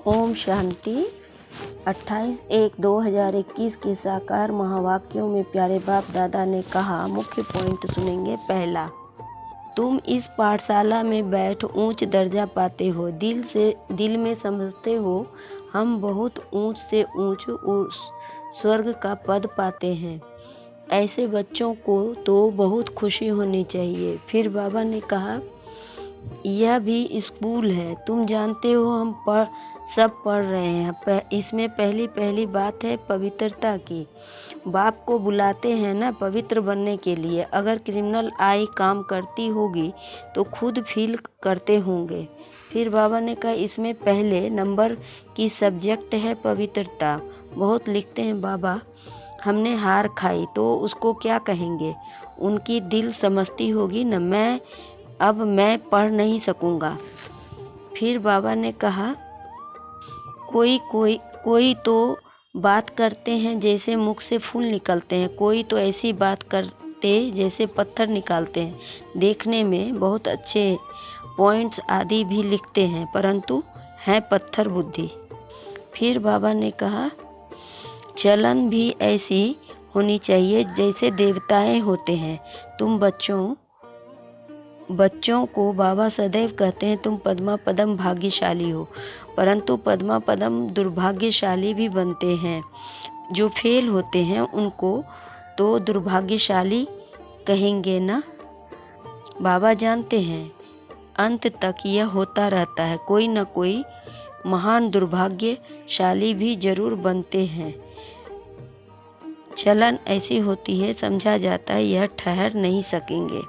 ओम शांति। 28/1/2021 के साकार महावाक्यों में प्यारे बाप दादा ने कहा, मुख्य पॉइंट सुनेंगे। पहला, तुम इस पाठशाला में बैठ ऊंच दर्जा पाते हो, दिल में समझते हो हम बहुत ऊंच से ऊंच स्वर्ग का पद पाते हैं। ऐसे बच्चों को तो बहुत खुशी होनी चाहिए। फिर बाबा ने कहा, यह भी स्कूल है, तुम जानते हो हम सब पढ़ रहे हैं। इसमें पहली बात है पवित्रता की। बाप को बुलाते हैं ना पवित्र बनने के लिए। अगर क्रिमिनल आई काम करती होगी तो खुद फील करते होंगे। फिर बाबा ने कहा, इसमें पहले नंबर की सब्जेक्ट है पवित्रता। बहुत लिखते हैं बाबा, हमने हार खाई तो उसको क्या कहेंगे, उनकी दिल समझती होगी न। मैं पढ़ नहीं सकूंगा। फिर बाबा ने कहा, कोई तो बात करते हैं जैसे मुख से फूल निकलते हैं, कोई तो ऐसी बात करते जैसे पत्थर निकालते हैं। देखने में बहुत अच्छे पॉइंट्स आदि भी लिखते हैं, परंतु है पत्थर बुद्धि। फिर बाबा ने कहा, चलन भी ऐसी होनी चाहिए जैसे देवताएं होते हैं। तुम बच्चों को बाबा सदैव कहते हैं तुम पद्मा पदम भाग्यशाली हो, परंतु पद्मा पदम दुर्भाग्यशाली भी बनते हैं। जो फेल होते हैं उनको तो दुर्भाग्यशाली कहेंगे ना। बाबा जानते हैं अंत तक यह होता रहता है, कोई न कोई महान दुर्भाग्यशाली भी जरूर बनते हैं। चलन ऐसी होती है, समझा जाता है यह ठहर नहीं सकेंगे,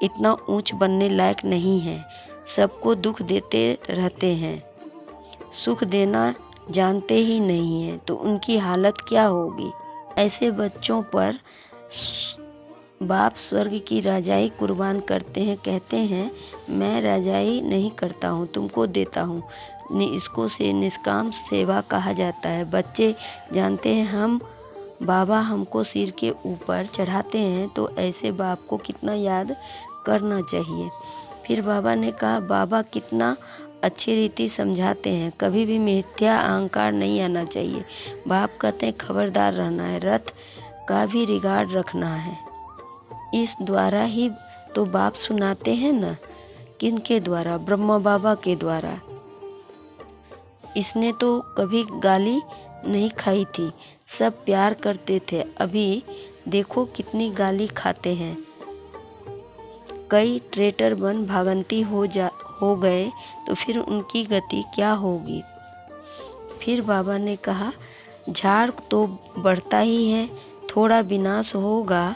इतना ऊंच बनने लायक नहीं है, सबको दुख देते रहते हैं, सुख देना जानते ही नहीं है, तो उनकी हालत क्या होगी। ऐसे बच्चों पर बाप स्वर्ग की राजाई कुर्बान करते हैं। कहते हैं मैं राजाई नहीं करता हूँ, तुमको देता हूँ। इसको से निष्काम सेवा कहा जाता है। बच्चे जानते हैं हम बाबा हमको सिर के ऊपर चढ़ाते हैं, तो ऐसे बाप को कितना याद करना चाहिए। फिर बाबा ने कहा, बाबा कितना अच्छी रीति समझाते हैं, कभी भी मिथ्या अहंकार नहीं आना चाहिए। बाप कहते हैं खबरदार रहना है, रथ का भी रिगार्ड रखना है। इस द्वारा ही तो बाप सुनाते हैं ना। किनके द्वारा? ब्रह्मा बाबा के द्वारा। इसने तो कभी गाली नहीं खाई थी, सब प्यार करते थे। अभी देखो कितनी गाली खाते हैं। कई ट्रेटर बन भागंती हो गए तो फिर उनकी गति क्या होगी। फिर बाबा ने कहा, झाड़ तो बढ़ता ही है, थोड़ा विनाश होगा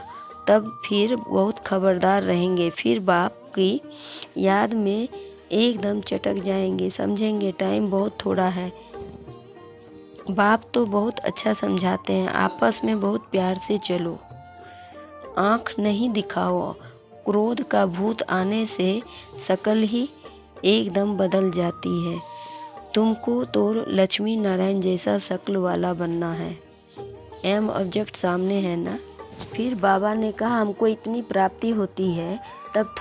तब फिर बहुत खबरदार रहेंगे। फिर बाप की याद में एकदम चटक जाएंगे, समझेंगे टाइम बहुत थोड़ा है। बाप तो बहुत अच्छा समझाते हैं, आपस में बहुत प्यार से चलो, आँख नहीं दिखाओ। क्रोध का भूत आने से शकल ही एकदम बदल जाती है। तुमको तो लक्ष्मी नारायण जैसा शक्ल वाला बनना है। एम ऑब्जेक्ट सामने है ना। फिर बाबा ने कहा, हमको इतनी प्राप्ति होती है तब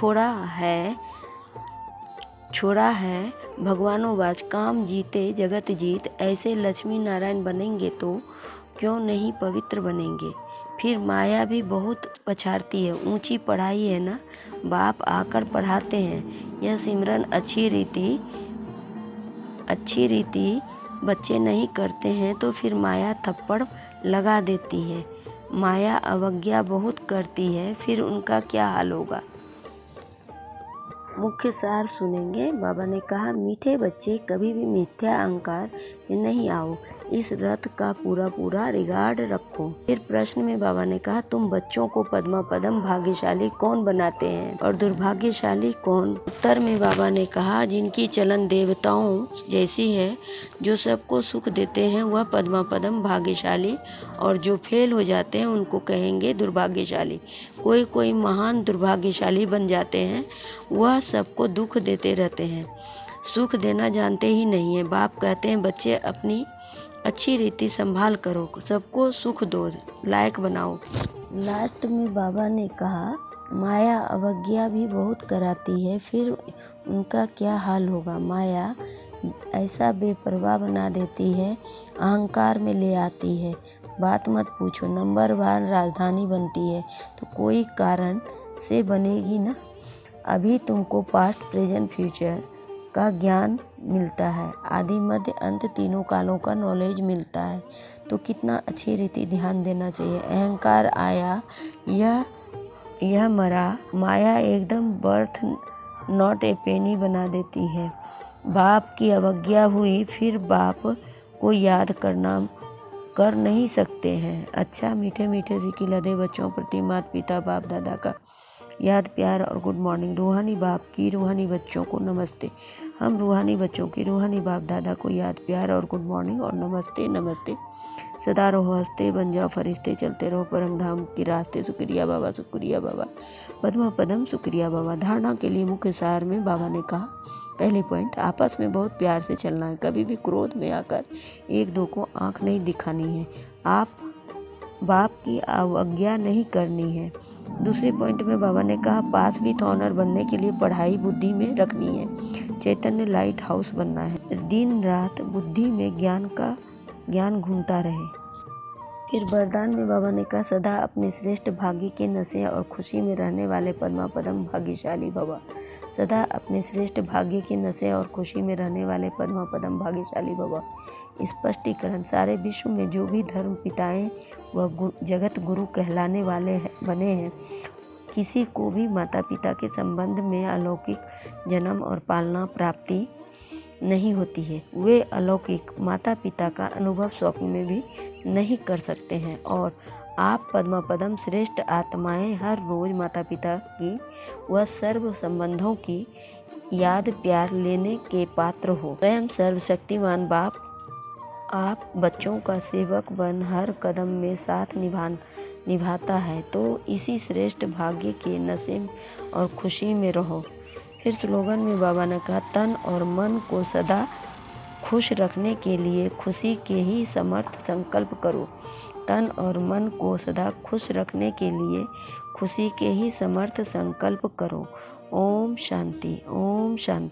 छोड़ा है भगवानोवाच, काम जीते जगत जीत। ऐसे लक्ष्मी नारायण बनेंगे तो क्यों नहीं पवित्र बनेंगे। फिर माया भी बहुत पछाड़ती है, ऊंची पढ़ाई है ना, बाप आकर पढ़ाते हैं। यह सिमरन अच्छी रीति बच्चे नहीं करते हैं तो फिर माया थप्पड़ लगा देती है। माया अवज्ञा बहुत करती है, फिर उनका क्या हाल होगा। मुख्य सार सुनेंगे। बाबा ने कहा, मीठे बच्चे कभी भी मिथ्या अहंकार में नहीं आओ, इस रथ का पूरा रिगार्ड रखो। फिर प्रश्न में बाबा ने कहा, तुम बच्चों को पद्मा पदम भाग्यशाली कौन बनाते हैं और दुर्भाग्यशाली कौन। उत्तर में बाबा ने कहा, जिनकी चलन देवताओं जैसी है, जो सबको सुख देते हैं, वह पद्मा पदम भाग्यशाली, और जो फेल हो जाते हैं उनको कहेंगे दुर्भाग्यशाली। कोई महान दुर्भाग्यशाली बन जाते हैं, वह सबको दुख देते रहते हैं, सुख देना जानते ही नहीं है। बाप कहते हैं बच्चे अपनी अच्छी रीति संभाल करो, सबको सुख दो, लायक बनाओ। लास्ट में बाबा ने कहा, माया अवज्ञा भी बहुत कराती है, फिर उनका क्या हाल होगा। माया ऐसा बेपरवाह बना देती है, अहंकार में ले आती है। बात मत पूछो, नंबर 1 राजधानी बनती है तो कोई कारण से बनेगी ना। अभी तुमको पास्ट, प्रेजेंट, फ्यूचर का ज्ञान मिलता है, आदि मध्य अंत तीनों कालों का नॉलेज मिलता है, तो कितना अच्छी रीति ध्यान देना चाहिए। अहंकार आया, यह मरा, माया एकदम बर्थ नॉट ए पेनी बना देती है। बाप की अवज्ञा हुई, फिर बाप को याद कर नहीं सकते हैं। अच्छा, मीठे मीठे से लदे बच्चों प्रति माता पिता बाप दादा का याद, प्यार और गुड मॉर्निंग। रूहानी बाप की रूहानी बच्चों को नमस्ते। हम रूहानी बच्चों की रूहानी बाप दादा को याद, प्यार और गुड मॉर्निंग और नमस्ते नमस्ते। सदा रहो हंसते, बन जाओ फरिश्ते, चलते रहो परम धाम के रास्ते। शुक्रिया बाबा, शुक्रिया बाबा, पद्मा पदम शुक्रिया बाबा। धारणा के लिए मुख्य सार में बाबा ने कहा, पहली पॉइंट, आपस में बहुत प्यार से चलना है, कभी भी क्रोध में आकर एक दो को आंख नहीं दिखानी है, आप बाप की अवज्ञा नहीं करनी है। दूसरे पॉइंट में बाबा ने कहा, पास विथ ऑनर बनने के लिए पढ़ाई बुद्धि में रखनी है, चैतन्य लाइट हाउस बनना है, दिन रात बुद्धि में ज्ञान घूमता रहे। फिर वरदान में बाबा ने कहा, सदा अपने श्रेष्ठ भाग्य के नशे और खुशी में रहने वाले पद्मा पदम भाग्यशाली भवा। सदा अपने श्रेष्ठ भाग्य के नशे और खुशी में रहने वाले पद्मा पदम भाग्यशाली भवा। स्पष्टीकरण, सारे विश्व में जो भी धर्म पिताएं व जगत गुरु कहलाने वाले बने हैं, किसी को भी माता पिता के संबंध में अलौकिक जन्म और पालना प्राप्ति नहीं होती है। वे अलौकिक माता पिता का अनुभव स्वप्न में भी नहीं कर सकते हैं, और आप पद्मा पदम श्रेष्ठ आत्माएं हर रोज माता पिता की व सर्व संबंधों की याद प्यार लेने के पात्र हो। स्वयं सर्वशक्तिमान बाप आप बच्चों का सेवक बन हर कदम में साथ निभाता है, तो इसी श्रेष्ठ भाग्य के नशे और खुशी में रहो। फिर स्लोगन में बाबा ने कहा, तन और मन को सदा खुश रखने के लिए खुशी के ही समर्थ संकल्प करो। तन और मन को सदा खुश रखने के लिए खुशी के ही समर्थ संकल्प करो। ओम शांति, ओम शांति।